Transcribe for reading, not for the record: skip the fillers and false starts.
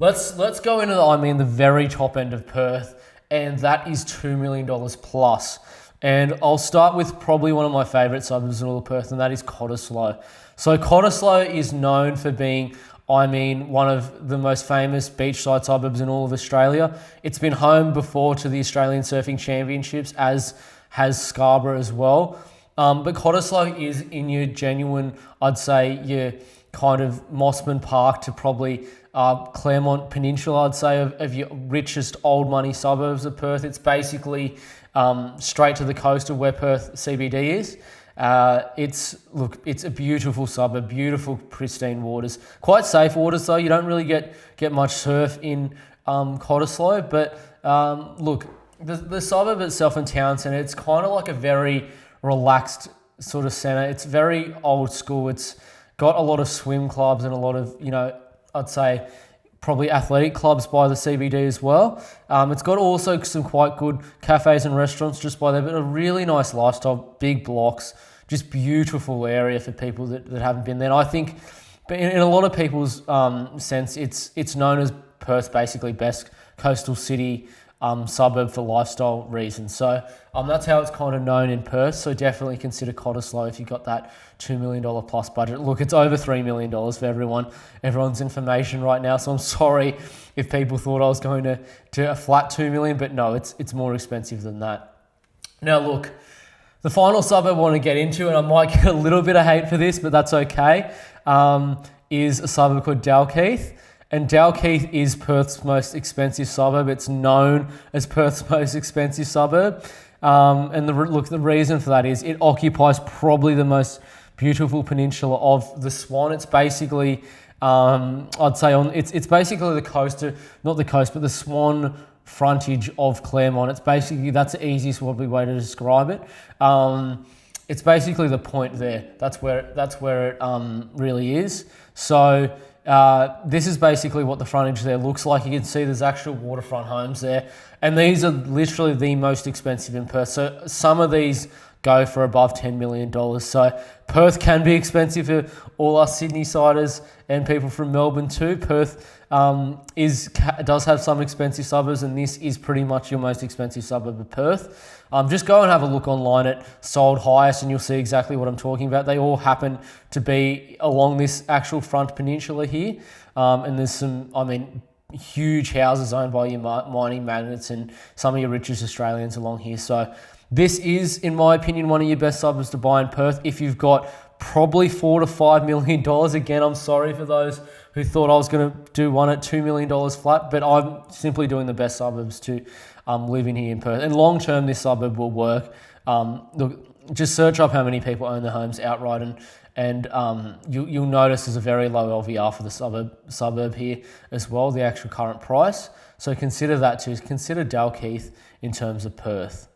Let's go into the very top end of Perth, and that is $2 million plus. And I'll start with probably one of my favourite suburbs in all of Perth, and that is Cottesloe. So Cottesloe is known for being, one of the most famous beachside suburbs in all of Australia. It's been home before to the Australian Surfing Championships, as has Scarborough as well. But Cottesloe is in your genuine, I'd say, your kind of Mossman Park to probably Claremont Peninsula, I'd say, of your richest old money suburbs of Perth. It's basically straight to the coast of where Perth CBD is. It's a beautiful suburb, beautiful pristine waters, quite safe waters though. You don't really get much surf in Cottesloe, but the suburb itself in town centre, it's kind of like a very relaxed sort of centre. It's very old school. It's got a lot of swim clubs and a lot of, I'd say probably athletic clubs by the CBD as well. It's got also some quite good cafes and restaurants just by there, but a really nice lifestyle, big blocks, just beautiful area for people that haven't been there. And I think in a lot of people's sense, it's known as Perth's basically best coastal city suburb for lifestyle reasons. So that's how it's kind of known in Perth. So definitely consider Cottesloe if you've got that $2 million plus budget. Look, it's over $3 million for everyone's information right now. So I'm sorry if people thought I was going to a flat $2 million, but no, it's more expensive than that. Now look, the final suburb I want to get into, and I might get a little bit of hate for this, but that's okay, is a suburb called Dalkeith. And Dalkeith is Perth's most expensive suburb. It's known as Perth's most expensive suburb. And the reason for that is it occupies probably the most beautiful peninsula of the Swan. It's basically, I'd say it's basically the coast, not the coast, but the Swan frontage of Claremont. It's basically, that's the easiest probably way to describe it. It's basically the point there. That's where it really is. So this is basically what the frontage there looks like. You can see there's actual waterfront homes there. And these are literally the most expensive in Perth. So some of these go for above $10 million. So Perth can be expensive for all us Sydney-siders and people from Melbourne too. Perth does have some expensive suburbs, and this is pretty much your most expensive suburb of Perth. Just go and have a look online at Sold Highest and you'll see exactly what I'm talking about. They all happen to be along this actual front peninsula here. And there's some, huge houses owned by your mining magnates and some of your richest Australians along here. So this is, in my opinion, one of your best suburbs to buy in Perth. If you've got probably $4 to $5 million, again, I'm sorry for those who thought I was going to do one at $2 million flat, but I'm simply doing the best suburbs to live in here in Perth. And long term, this suburb will work. Look, just search up how many people own their homes outright, and you'll notice there's a very low LVR for the suburb here as well, the actual current price. So consider that too. Consider Dalkeith in terms of Perth.